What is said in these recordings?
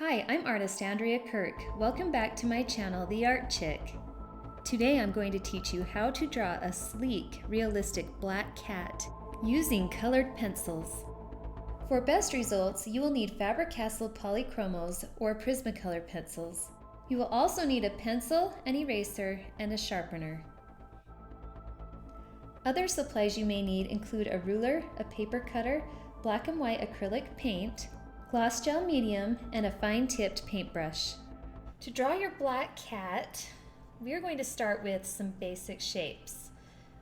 Hi, I'm artist Andrea Kirk. Welcome back to my channel, The Art Chick. Today I'm going to teach you how to draw a sleek, realistic black cat using colored pencils. For best results, you will need Fabre-Castell Polychromos or Prismacolor pencils. You will also need a pencil, an eraser, and a sharpener. Other supplies you may need include a ruler, a paper cutter, black and white acrylic paint, gloss gel medium, and a fine-tipped paintbrush. To draw your black cat, we are going to start with some basic shapes.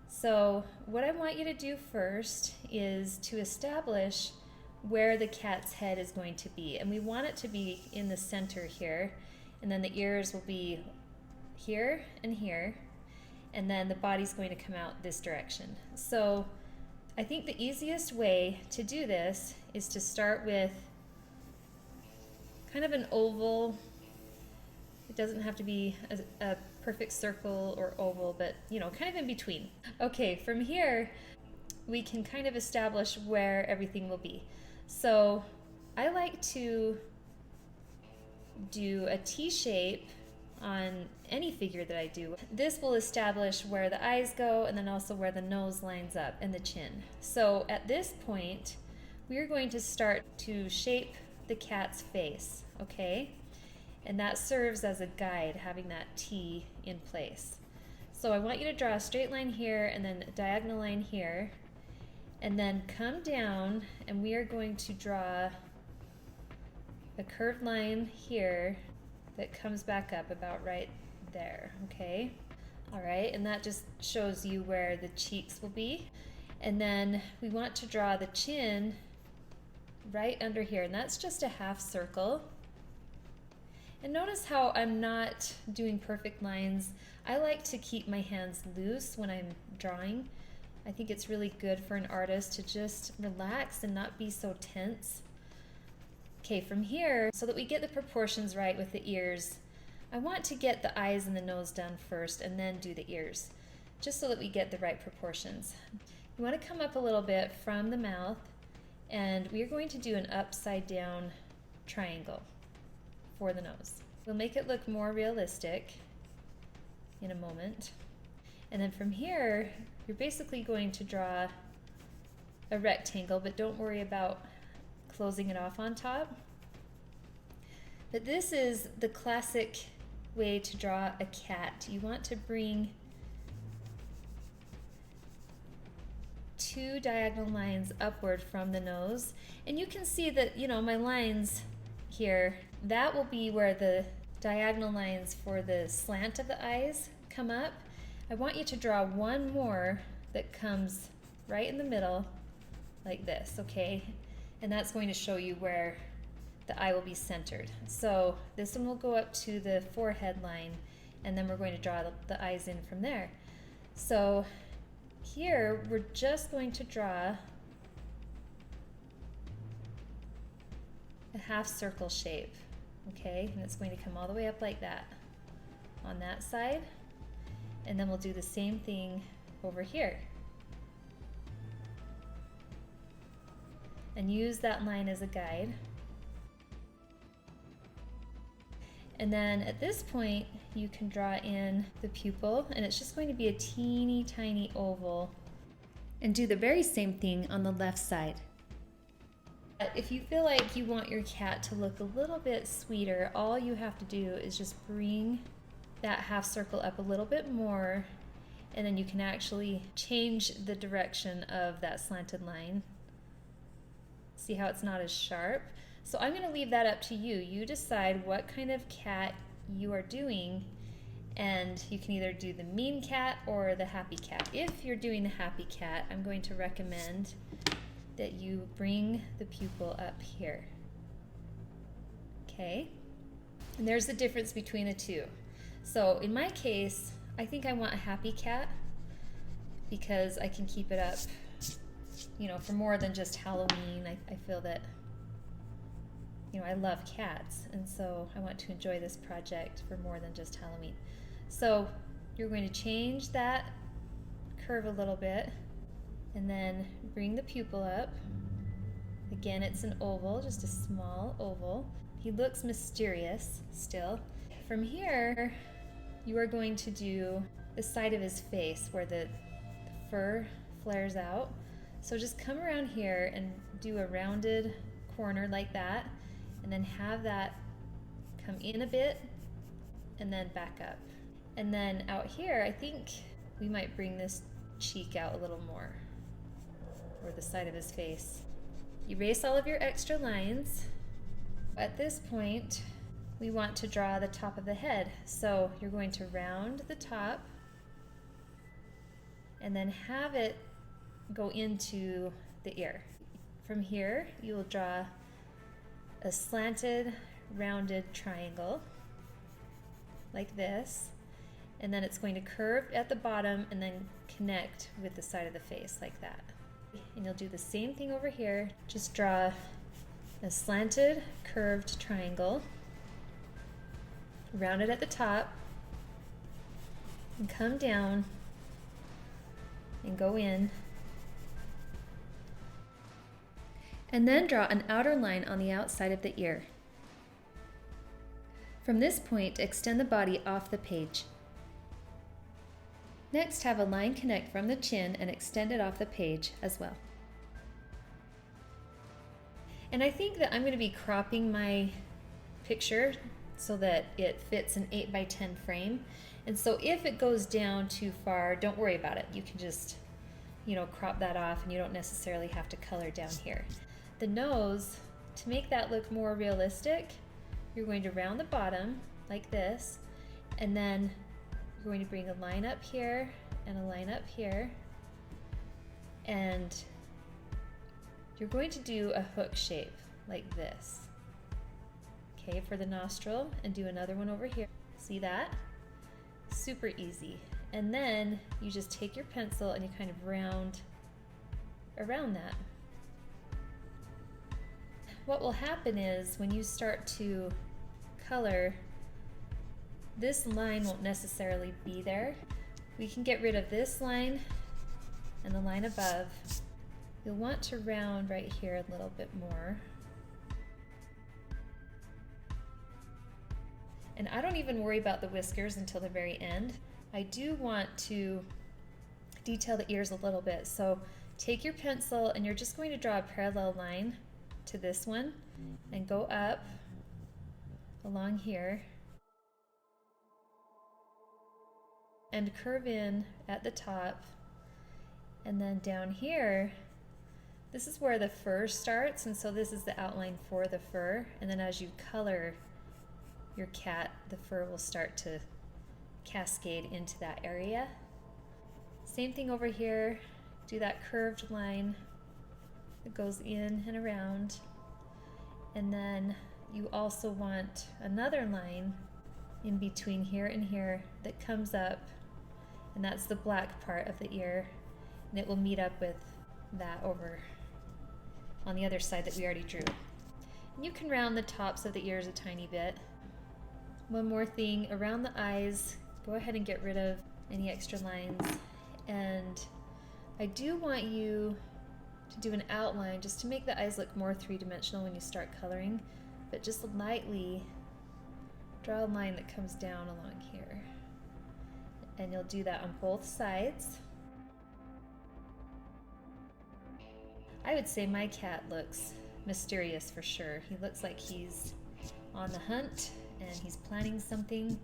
So what I want you to do first is to establish where the cat's head is going to be. And we want it to be in the center here, and then the ears will be here and here, and then the body's going to come out this direction. So I think the easiest way to do this is to start with kind of an oval. It doesn't have to be a perfect circle or oval, but kind of in between. Okay, from here we can kind of establish where everything will be. So I like to do a T shape on any figure that I do. This will establish where the eyes go and then also where the nose lines up and the chin. So at this point, we are going to start to shape the cat's face, okay? And that serves as a guide, having that T in place. So I want you to draw a straight line here and then a diagonal line here, and then come down, and we are going to draw a curved line here that comes back up about right there, okay? All right, and that just shows you where the cheeks will be. And then we want to draw the chin right under here, and that's just a half circle. And notice how I'm not doing perfect lines. I like to keep my hands loose when I'm drawing. I think it's really good for an artist to just relax and not be so tense. Okay, from here, so that we get the proportions right with the ears, I want to get the eyes and the nose done first and then do the ears, just so that we get the right proportions. You want to come up a little bit from the mouth, and we are going to do an upside down triangle for the nose. We'll make it look more realistic in a moment. And then from here, you're basically going to draw a rectangle, but don't worry about closing it off on top. But this is the classic way to draw a cat. You want to bring two diagonal lines upward from the nose, and you can see that my lines here, that will be where the diagonal lines for the slant of the eyes come up. I want you to draw one more that comes right in the middle like this, okay? And that's going to show you where the eye will be centered. So this one will go up to the forehead line, and then we're going to draw the eyes in from there. So here we're just going to draw a half circle shape, okay? And it's going to come all the way up like that on that side, and then we'll do the same thing over here. And use that line as a guide. And then at this point, you can draw in the pupil, and it's just going to be a teeny tiny oval. And do the very same thing on the left side. If you feel like you want your cat to look a little bit sweeter, all you have to do is just bring that half circle up a little bit more, and then you can actually change the direction of that slanted line. See how it's not as sharp? So I'm going to leave that up to you. You decide what kind of cat you are doing, and you can either do the mean cat or the happy cat. If you're doing the happy cat, I'm going to recommend that you bring the pupil up here. Okay? And there's the difference between the two. So in my case, I think I want a happy cat because I can keep it up for more than just Halloween. I feel that, I love cats, and so I want to enjoy this project for more than just Halloween. So you're going to change that curve a little bit, and then bring the pupil up. Again, it's an oval, just a small oval. He looks mysterious still. From here, you are going to do the side of his face where the fur flares out. So just come around here and do a rounded corner like that, and then have that come in a bit and then back up. And then out here, I think we might bring this cheek out a little more, or the side of his face. Erase all of your extra lines. At this point, we want to draw the top of the head. So you're going to round the top and then have it go into the ear. From here, you will draw a slanted, rounded triangle like this, and then it's going to curve at the bottom and then connect with the side of the face like that. And you'll do the same thing over here. Just draw a slanted, curved triangle, round it at the top, and come down and go in. And then draw an outer line on the outside of the ear. From this point, extend the body off the page. Next, have a line connect from the chin and extend it off the page as well. And I think that I'm going to be cropping my picture so that it fits an 8x10 frame. And so if it goes down too far, don't worry about it. You can just, crop that off, and you don't necessarily have to color down here. The nose, to make that look more realistic, you're going to round the bottom like this, and then you're going to bring a line up here and a line up here, and you're going to do a hook shape like this. Okay, for the nostril, and do another one over here. See that? Super easy. And then you just take your pencil and you kind of round around that. What will happen is when you start to color, this line won't necessarily be there. We can get rid of this line and the line above. You'll want to round right here a little bit more. And I don't even worry about the whiskers until the very end. I do want to detail the ears a little bit. So take your pencil and you're just going to draw a parallel line to this one and go up along here and curve in at the top, and then down here, this is where the fur starts, and so this is the outline for the fur, and then as you color your cat, the fur will start to cascade into that area. Same thing over here, do that curved line that goes in and around, and then you also want another line in between here and here that comes up, and that's the black part of the ear, and it will meet up with that over on the other side that we already drew. And you can round the tops of the ears a tiny bit. One more thing, around the eyes, go ahead and get rid of any extra lines, and I do want you to do an outline just to make the eyes look more three-dimensional when you start coloring, but just lightly draw a line that comes down along here, and you'll do that on both sides. I would say my cat looks mysterious for sure. He looks like he's on the hunt and he's planning something.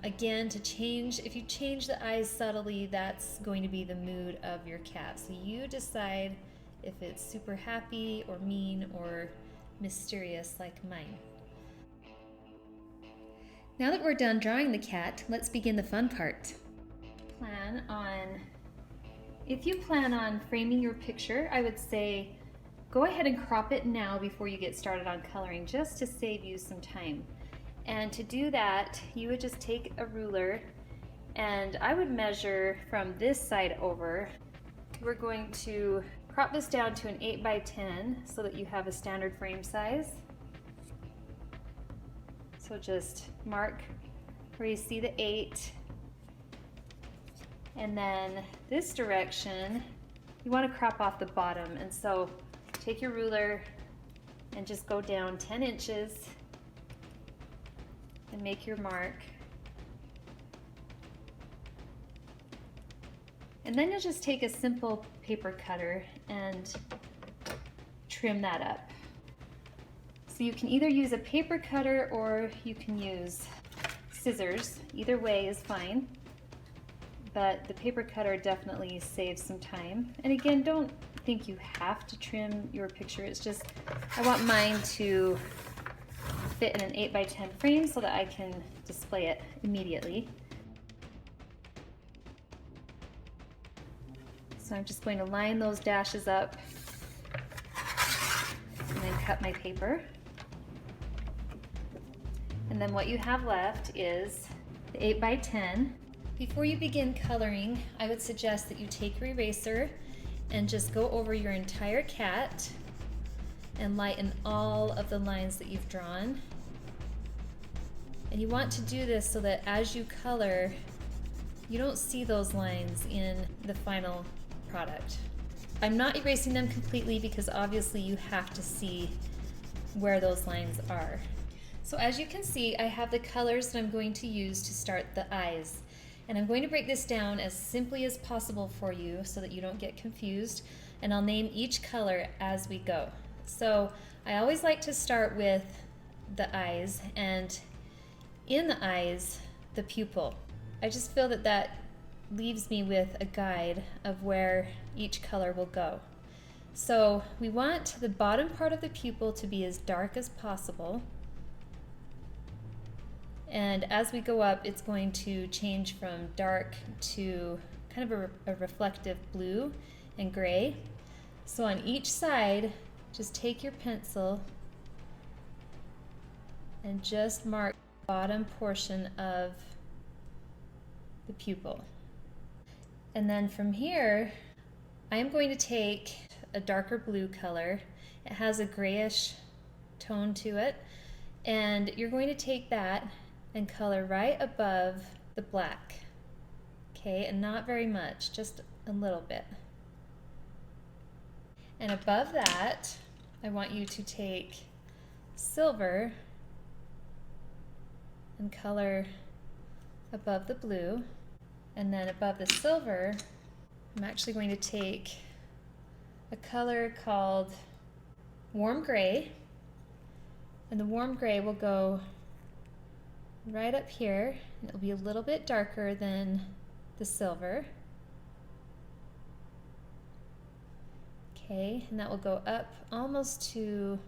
Again, if you change the eyes subtly, that's going to be the mood of your cat. So you decide if it's super happy or mean or mysterious like mine. Now that we're done drawing the cat, let's begin the fun part. If you plan on framing your picture, I would say go ahead and crop it now before you get started on coloring, just to save you some time. And to do that, you would just take a ruler, and I would measure from this side over. We're going to crop this down to an 8x10 so that you have a standard frame size. So just mark where you see the 8. And then this direction, you want to crop off the bottom. And so take your ruler and just go down 10 inches and make your mark. And then you'll just take a simple paper cutter and trim that up. So you can either use a paper cutter or you can use scissors. Either way is fine, but the paper cutter definitely saves some time. And again, don't think you have to trim your picture. It's just, I want mine to fit in an 8x10 frame so that I can display it immediately. So I'm just going to line those dashes up and then cut my paper. And then what you have left is the 8x10. Before you begin coloring, I would suggest that you take your eraser and just go over your entire cat and lighten all of the lines that you've drawn. And you want to do this so that as you color, you don't see those lines in the final product. I'm not erasing them completely because obviously you have to see where those lines are. So as you can see, I have the colors that I'm going to use to start the eyes. And I'm going to break this down as simply as possible for you so that you don't get confused. And I'll name each color as we go. So I always like to start with the eyes, and in the eyes, the pupil. I just feel that that leaves me with a guide of where each color will go. So we want the bottom part of the pupil to be as dark as possible. And as we go up, it's going to change from dark to kind of a reflective blue and gray. So on each side, just take your pencil and just mark the bottom portion of the pupil. And then from here, I am going to take a darker blue color. It has a grayish tone to it. And you're going to take that and color right above the black. Okay, and not very much, just a little bit. And above that, I want you to take silver and color above the blue. And then above the silver, I'm actually going to take a color called warm gray. And the warm gray will go right up here, and it'll be a little bit darker than the silver. Okay, and that will go up almost to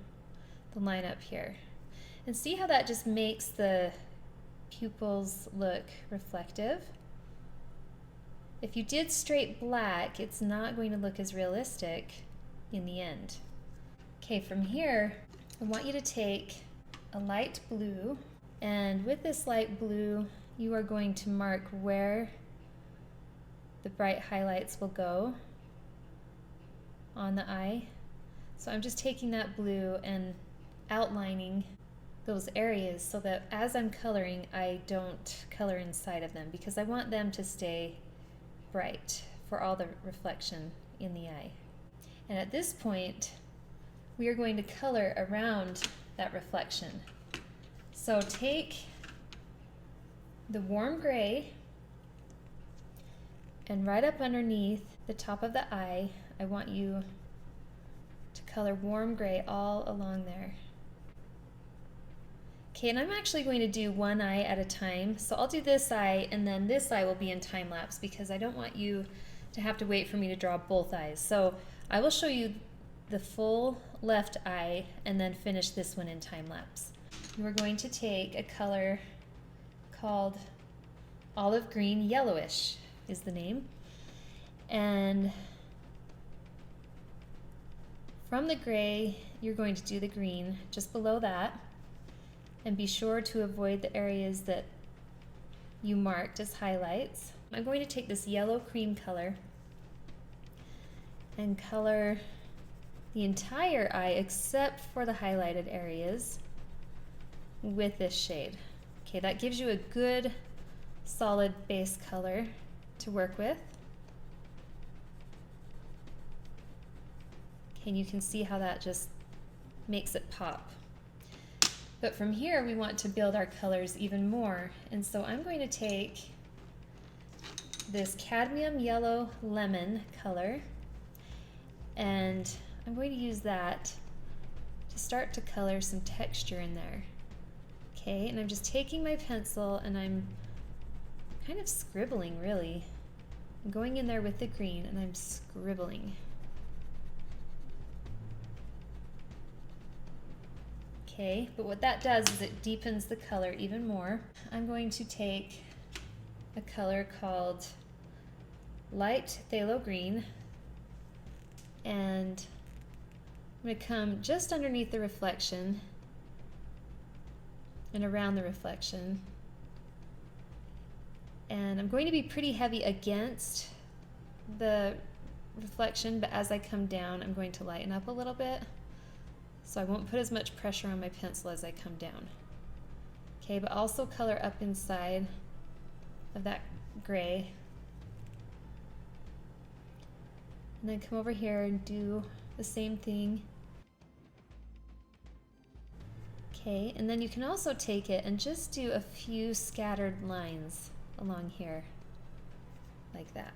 the line up here. And see how that just makes the pupils look reflective? If you did straight black, it's not going to look as realistic in the end. Okay, from here, I want you to take a light blue, and with this light blue, you are going to mark where the bright highlights will go on the eye. So I'm just taking that blue and outlining those areas so that as I'm coloring, I don't color inside of them because I want them to stay bright for all the reflection in the eye. And at this point, we are going to color around that reflection. So take the warm gray, and right up underneath the top of the eye, I want you to color warm gray all along there. Okay, and I'm actually going to do one eye at a time. So I'll do this eye, and then this eye will be in time lapse because I don't want you to have to wait for me to draw both eyes. So I will show you the full left eye and then finish this one in time lapse. We're going to take a color called olive green yellowish is the name. And from the gray, you're going to do the green just below that. And be sure to avoid the areas that you marked as highlights. I'm going to take this yellow cream color and color the entire eye except for the highlighted areas with this shade. Okay, that gives you a good solid base color to work with. Okay, and you can see how that just makes it pop. But from here we want to build our colors even more. And so I'm going to take this cadmium yellow lemon color, and I'm going to use that to start to color some texture in there. Okay, and I'm just taking my pencil and I'm kind of scribbling, really. I'm going in there with the green and I'm scribbling. Okay, but what that does is it deepens the color even more. I'm going to take a color called light phthalo green, and I'm going to come just underneath the reflection and around the reflection. And I'm going to be pretty heavy against the reflection, but as I come down, I'm going to lighten up a little bit. So I won't put as much pressure on my pencil as I come down. Okay, but also color up inside of that gray. And then come over here and do the same thing. Okay, and then you can also take it and just do a few scattered lines along here, like that.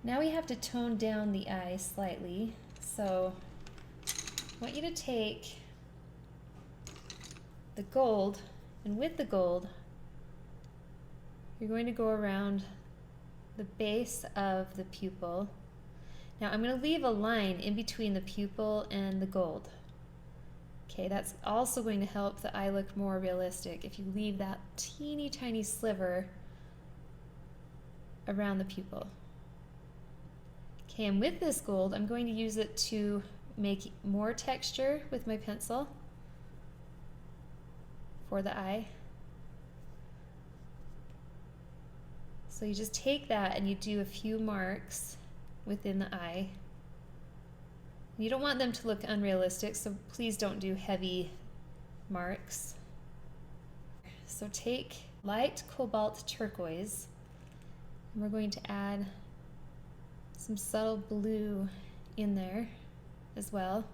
Now we have to tone down the eye slightly, so I want you to take the gold, and with the gold, you're going to go around the base of the pupil. Now I'm going to leave a line in between the pupil and the gold. Okay, that's also going to help the eye look more realistic if you leave that teeny tiny sliver around the pupil. Okay, and with this gold, I'm going to use it to make more texture with my pencil for the eye. So you just take that and you do a few marks within the eye. You don't want them to look unrealistic, so please don't do heavy marks. So take light cobalt turquoise, and we're going to add some subtle blue in there as well.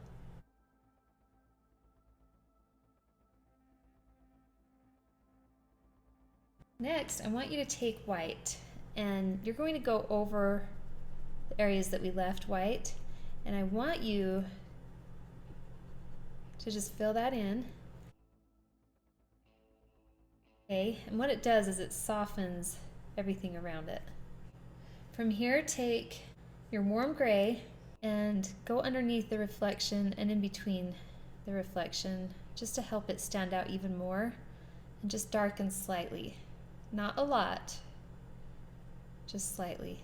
Next, I want you to take white, and you're going to go over the areas that we left white, and I want you to just fill that in. Okay, and what it does is it softens everything around it. From here, take your warm gray and go underneath the reflection and in between the reflection, just to help it stand out even more, and just darken slightly. Not a lot, just slightly.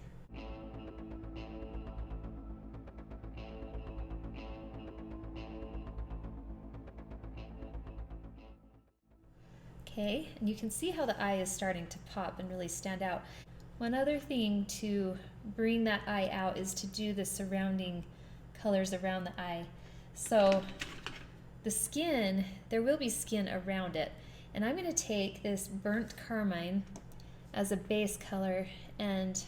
Okay, and you can see how the eye is starting to pop and really stand out. One other thing to bring that eye out is to do the surrounding colors around the eye. So the skin, there will be skin around it, and I'm going to take this burnt carmine as a base color, and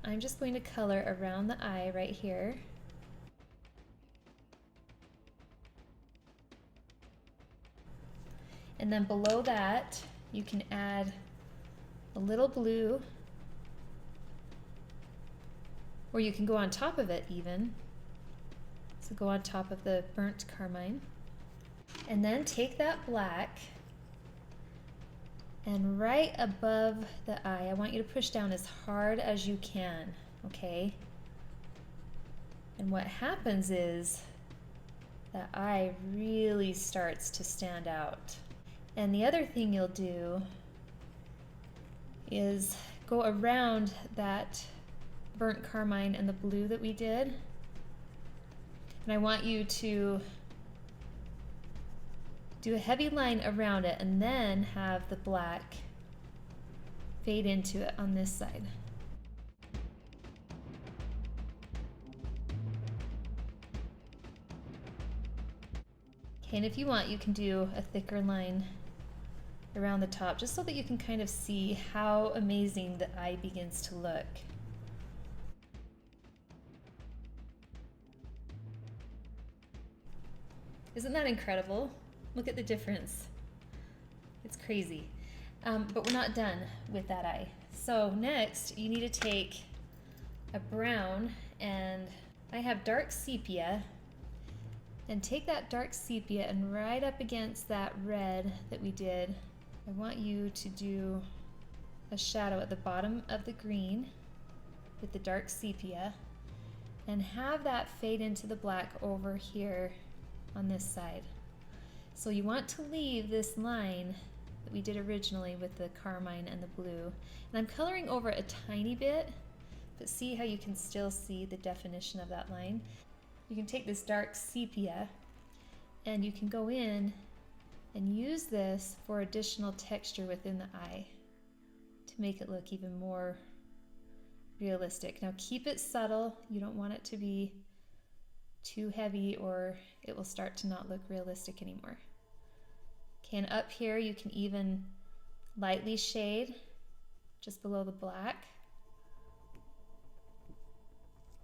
I'm just going to color around the eye right here. And then below that, you can add a little blue, or you can go on top of it even. So go on top of the burnt carmine. And then take that black, and right above the eye, I want you to push down as hard as you can, okay? And what happens is that eye really starts to stand out. And the other thing you'll do is go around that burnt carmine and the blue that we did. And I want you to do a heavy line around it and then have the black fade into it on this side. Okay, and if you want, you can do a thicker line around the top, just so that you can kind of see how amazing the eye begins to look. Isn't that incredible? Look at the difference. It's crazy. But we're not done with that eye. So next, you need to take a brown, and I have dark sepia, and take that dark sepia and right up against that red that we did, I want you to do a shadow at the bottom of the green with the dark sepia, and have that fade into the black over here on this side. So you want to leave this line that we did originally with the carmine and the blue. And I'm coloring over a tiny bit, but see how you can still see the definition of that line. You can take this dark sepia and you can go in and use this for additional texture within the eye to make it look even more realistic. Now keep it subtle. You don't want it to be too heavy or it will start to not look realistic anymore. Okay, and up here you can even lightly shade just below the black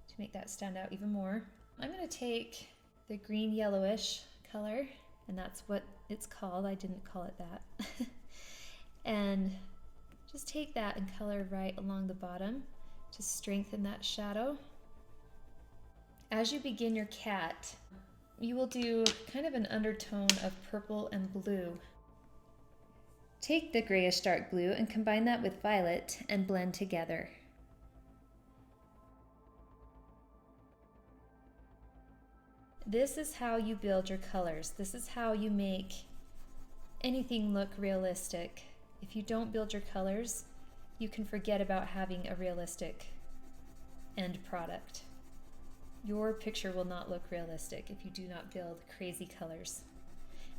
to make that stand out even more. I'm going to take the green yellowish color, and that's what it's called. I didn't call it that. And just take that and color right along the bottom to strengthen that shadow. As you begin your cat, you will do kind of an undertone of purple and blue. Take the grayish dark blue and combine that with violet and blend together. This is how you build your colors. This is how you make anything look realistic. If you don't build your colors, you can forget about having a realistic end product. Your picture will not look realistic if you do not build crazy colors.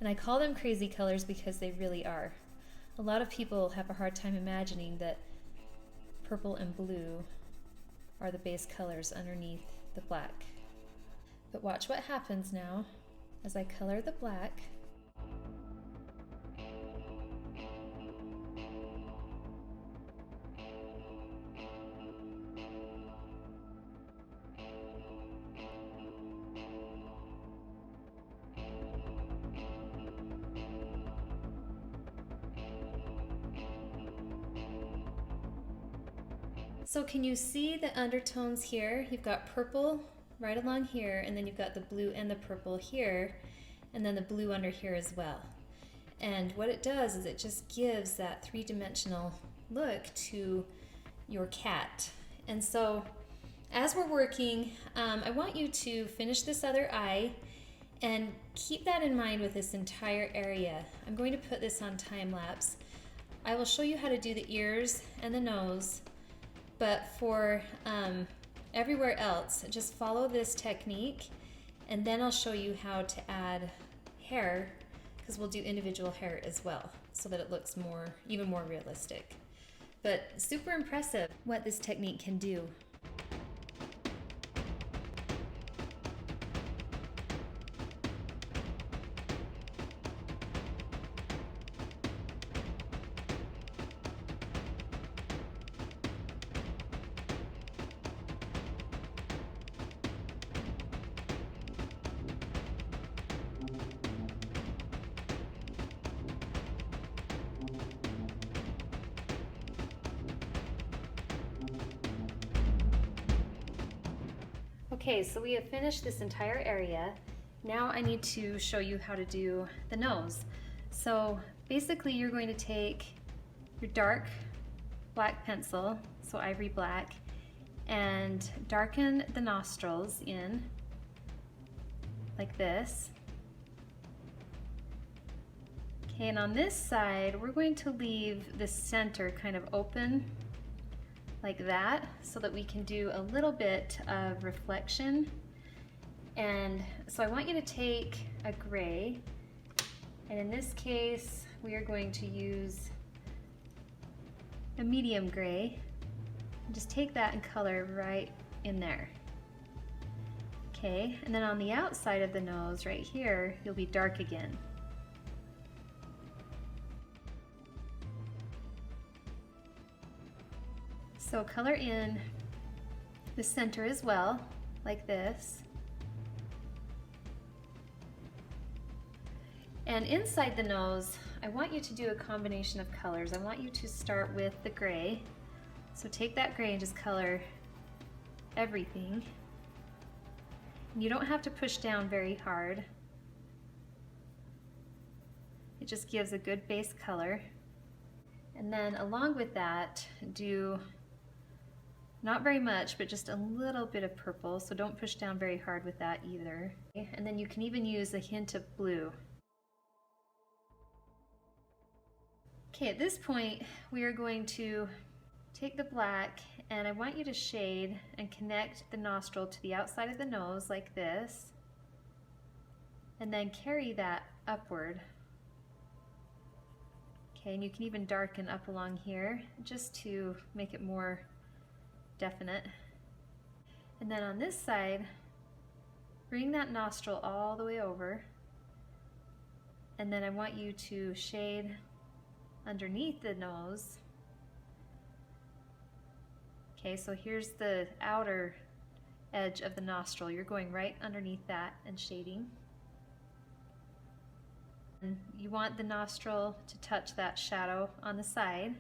And I call them crazy colors because they really are. A lot of people have a hard time imagining that purple and blue are the base colors underneath the black. But watch what happens now as I color the black. So can you see the undertones here? You've got purple right along here, and then you've got the blue and the purple here, and then the blue under here as well. And what it does is it just gives that three-dimensional look to your cat. And so as we're working, I want you to finish this other eye and keep that in mind with this entire area. I'm going to put this on time lapse. I will show you how to do the ears and the nose, but for everywhere else, just follow this technique, and then I'll show you how to add hair, because we'll do individual hair as well, so that it looks even more realistic. But super impressive what this technique can do. Okay, so we have finished this entire area. Now I need to show you how to do the nose. So basically you're going to take your dark black pencil, so ivory black, and darken the nostrils in like this. Okay, and on this side, we're going to leave the center kind of open like that, so that we can do a little bit of reflection. And so I want you to take a gray, and in this case we are going to use a medium gray, and just take that and color right in there. Okay, and then on the outside of the nose right here, you'll be dark again. So color in the center as well, like this. And inside the nose, I want you to do a combination of colors. I want you to start with the gray. So take that gray and just color everything. And you don't have to push down very hard. It just gives a good base color. And then along with that, do not very much, but just a little bit of purple. So don't push down very hard with that either. And then you can even use a hint of blue. Okay, at this point, we are going to take the black, and I want you to shade and connect the nostril to the outside of the nose like this, and then carry that upward. Okay, and you can even darken up along here just to make it more definite. And then on this side, bring that nostril all the way over, and then I want you to shade underneath the nose. Okay, so here's the outer edge of the nostril. You're going right underneath that and shading. And you want the nostril to touch that shadow on the side,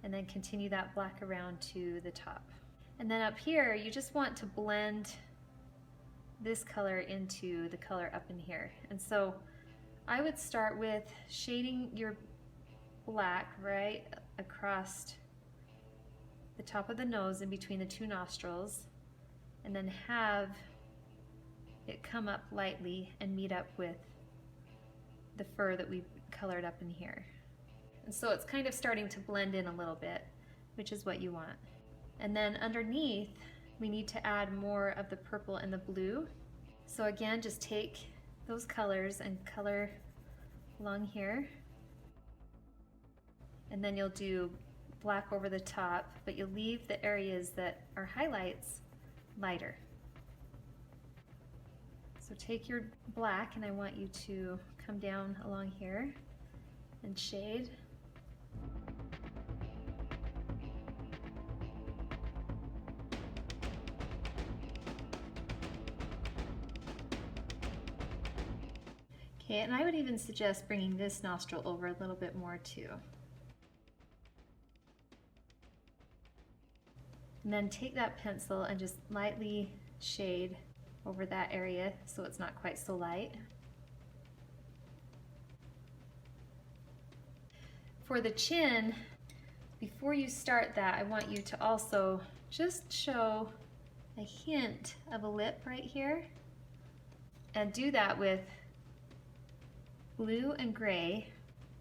and then continue that black around to the top. And then up here, you just want to blend this color into the color up in here. And so I would start with shading your black right across the top of the nose in between the two nostrils, and then have it come up lightly and meet up with the fur that we colored up in here. And so it's kind of starting to blend in a little bit, which is what you want. And then underneath, we need to add more of the purple and the blue. So again, just take those colors and color along here, and then you'll do black over the top, but you'll leave the areas that are highlights lighter. So take your black, and I want you to come down along here and shade. Okay, and I would even suggest bringing this nostril over a little bit more too. And then take that pencil and just lightly shade over that area so it's not quite so light. For the chin, before you start that, I want you to also just show a hint of a lip right here, and do that with blue and gray,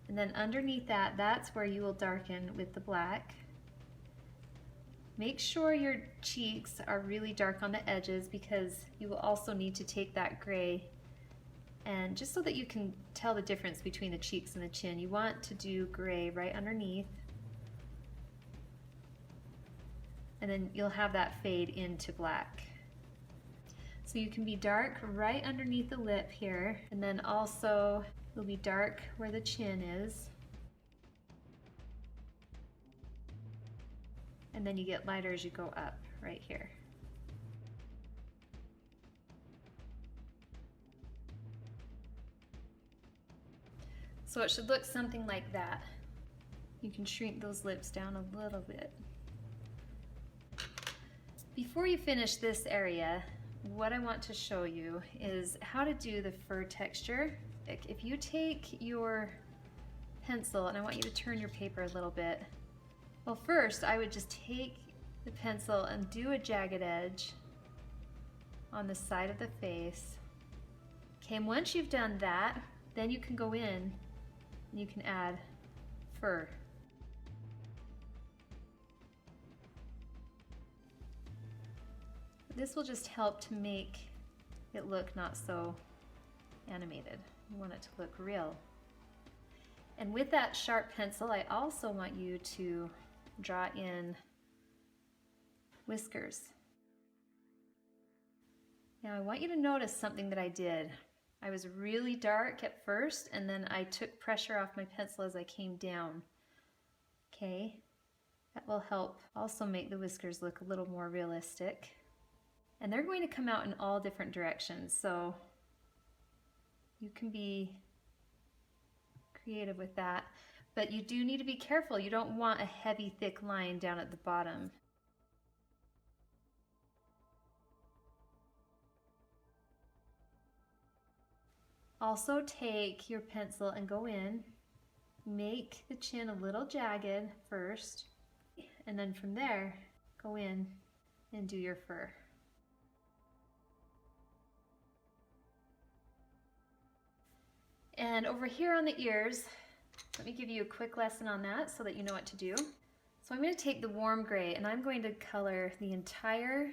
and then underneath that, that's where you will darken with the black. Make sure your cheeks are really dark on the edges, because you will also need to take that gray, and just so that you can tell the difference between the cheeks and the chin, you want to do gray right underneath, and then you'll have that fade into black. So you can be dark right underneath the lip here, and then also it'll be dark where the chin is. And then you get lighter as you go up right here. So it should look something like that. You can shrink those lips down a little bit. Before you finish this area, what I want to show you is how to do the fur texture. If you take your pencil, and I want you to turn your paper a little bit. Well, first I would just take the pencil and do a jagged edge on the side of the face. Okay, and once you've done that, then you can go in and you can add fur. This will just help to make it look not so animated. You want it to look real. And with that sharp pencil, I also want you to draw in whiskers. Now I want you to notice something that I did. I was really dark at first, and then I took pressure off my pencil as I came down. Okay, that will help also make the whiskers look a little more realistic. And they're going to come out in all different directions, so You can be creative with that, but you do need to be careful. You don't want a heavy, thick line down at the bottom. Also take your pencil and go in, make the chin a little jagged first, and then from there, go in and do your fur. And over here on the ears, let me give you a quick lesson on that so that you know what to do. So I'm going to take the warm gray and I'm going to color the entire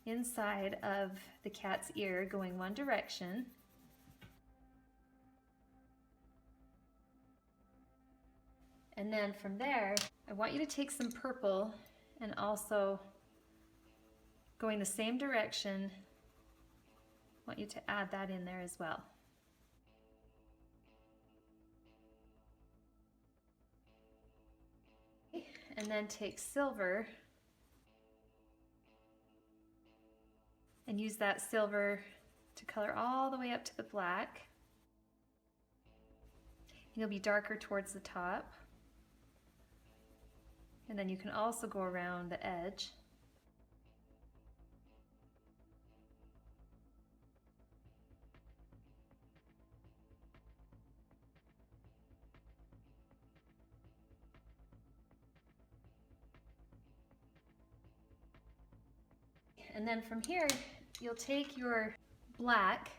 inside of the cat's ear going one direction. And then from there, I want you to take some purple and also going the same direction, I want you to add that in there as well. And then take silver and use that silver to color all the way up to the black. You'll be darker towards the top. And then you can also go around the edge. And then from here, you'll take your black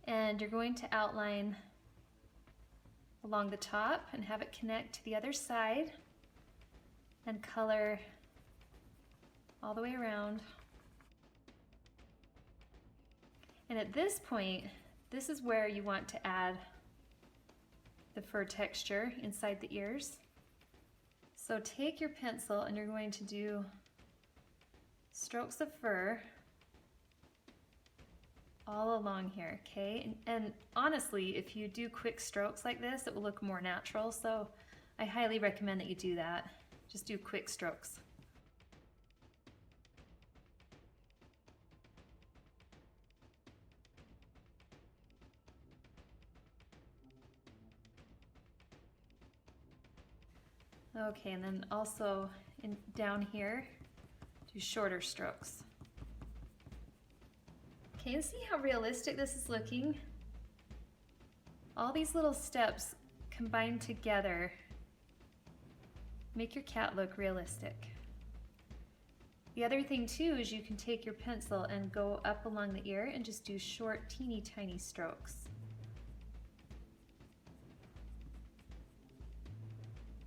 and you're going to outline along the top and have it connect to the other side and color all the way around. And at this point, this is where you want to add the fur texture inside the ears. So take your pencil and you're going to do strokes of fur all along here, okay? And honestly, if you do quick strokes like this, it will look more natural, so I highly recommend that you do that. Just do quick strokes. Okay, and then also down here, do shorter strokes. Okay, and see how realistic this is looking? All these little steps combined together make your cat look realistic. The other thing too is you can take your pencil and go up along the ear and just do short, teeny tiny strokes.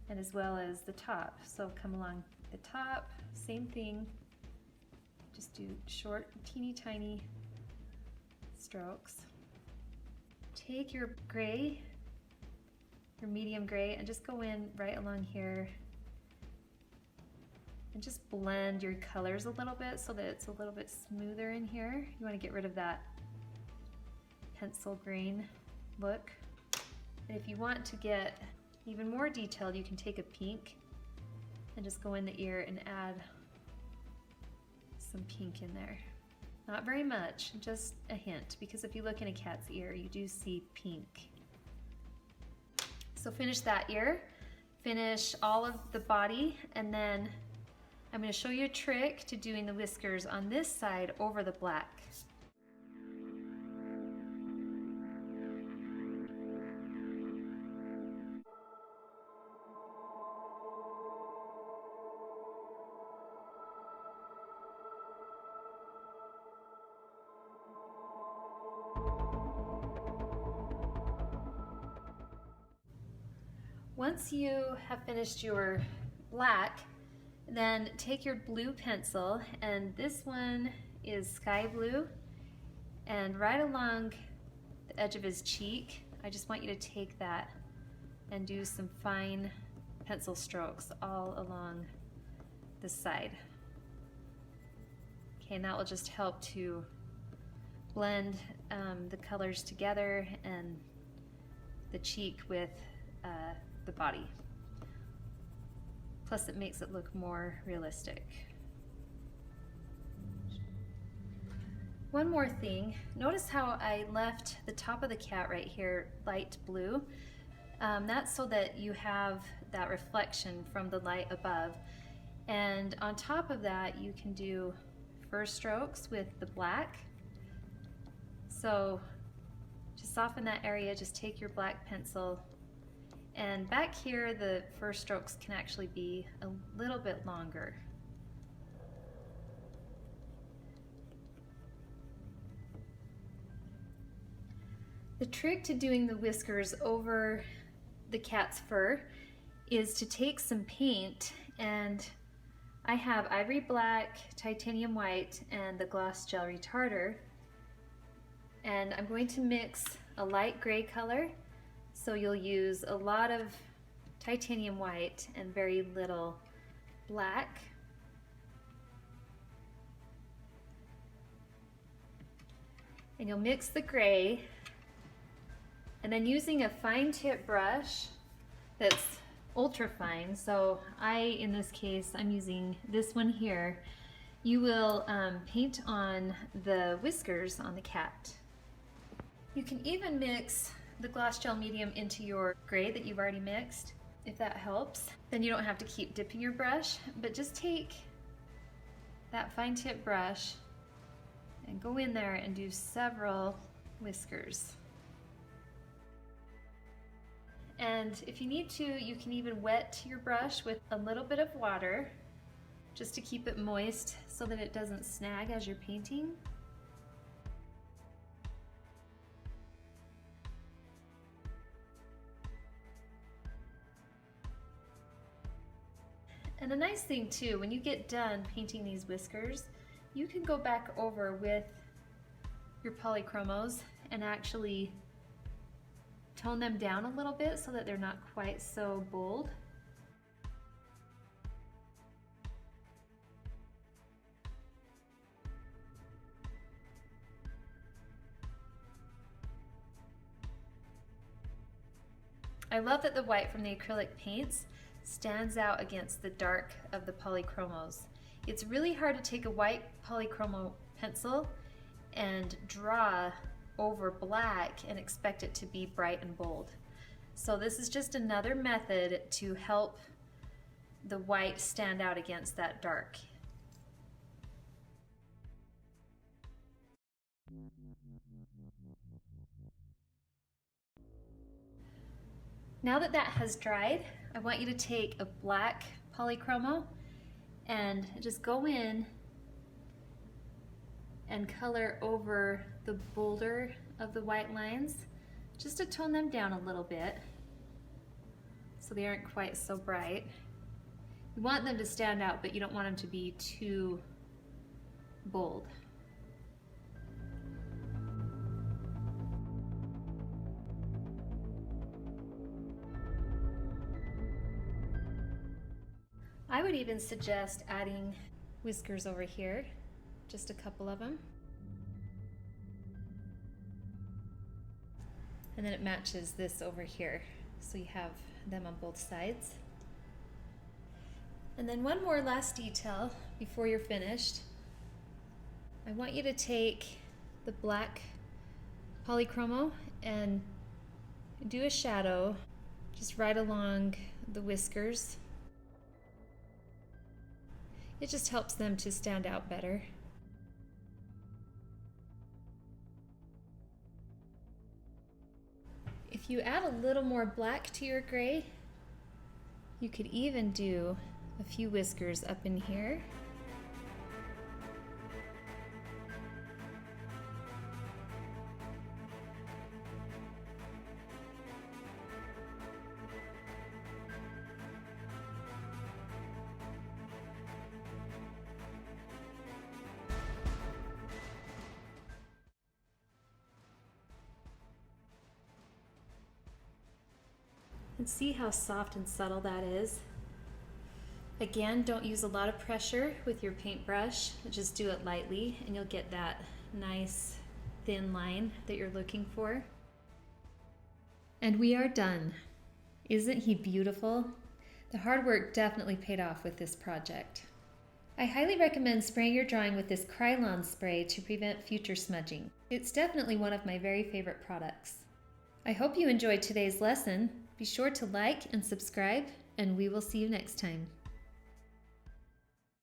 And as well as the top. So come along the top, same thing. Just do short, teeny tiny strokes. Take your gray, your medium gray, and just go in right along here and just blend your colors a little bit so that it's a little bit smoother in here. You want to get rid of that pencil green look. And if you want to get even more detailed, you can take a pink and just go in the ear and add some pink in there. Not very much, just a hint, because if you look in a cat's ear, you do see pink. So finish that ear, finish all of the body, and then I'm going to show you a trick to doing the whiskers on this side over the black. Once you have finished your black, then take your blue pencil, and this one is sky blue, and right along the edge of his cheek, I just want you to take that and do some fine pencil strokes all along the side. Okay, and that will just help to blend the colors together and the cheek with the body. Plus it makes it look more realistic. One more thing, notice how I left the top of the cat right here light blue. That's so that you have that reflection from the light above. And on top of that, you can do fur strokes with the black. So to soften that area, just take your black pencil, and back here the fur strokes can actually be a little bit longer. The trick to doing the whiskers over the cat's fur is to take some paint, and I have ivory black, titanium white, and the gloss gel retarder, and I'm going to mix a light gray color, so you'll use a lot of titanium white and very little black. And you'll mix the gray, and then using a fine tip brush that's ultra fine, so in this case, I'm using this one here, you will paint on the whiskers on the cat. You can even mix the gloss gel medium into your gray that you've already mixed, if that helps. Then you don't have to keep dipping your brush, but just take that fine tip brush and go in there and do several whiskers. And if you need to, you can even wet your brush with a little bit of water just to keep it moist so that it doesn't snag as you're painting. And a nice thing too, when you get done painting these whiskers, you can go back over with your polychromos and actually tone them down a little bit so that they're not quite so bold. I love that the white from the acrylic paints stands out against the dark of the polychromos. It's really hard to take a white polychromo pencil and draw over black and expect it to be bright and bold. So this is just another method to help the white stand out against that dark. Now that that has dried, I want you to take a black polychromo and just go in and color over the bolder of the white lines, just to tone them down a little bit so they aren't quite so bright. You want them to stand out, but you don't want them to be too bold. I would even suggest adding whiskers over here, just a couple of them. And then it matches this over here, so you have them on both sides. And then one more last detail before you're finished. I want you to take the black polychromo and do a shadow just right along the whiskers. It just helps them to stand out better. If you add a little more black to your gray, you could even do a few whiskers up in here. And see how soft and subtle that is. Again, don't use a lot of pressure with your paintbrush, just do it lightly and you'll get that nice thin line that you're looking for. And we are done. Isn't he beautiful? The hard work definitely paid off with this project. I highly recommend spraying your drawing with this Krylon spray to prevent future smudging. It's definitely one of my very favorite products. I hope you enjoyed today's lesson. Be sure to like and subscribe, and we will see you next time.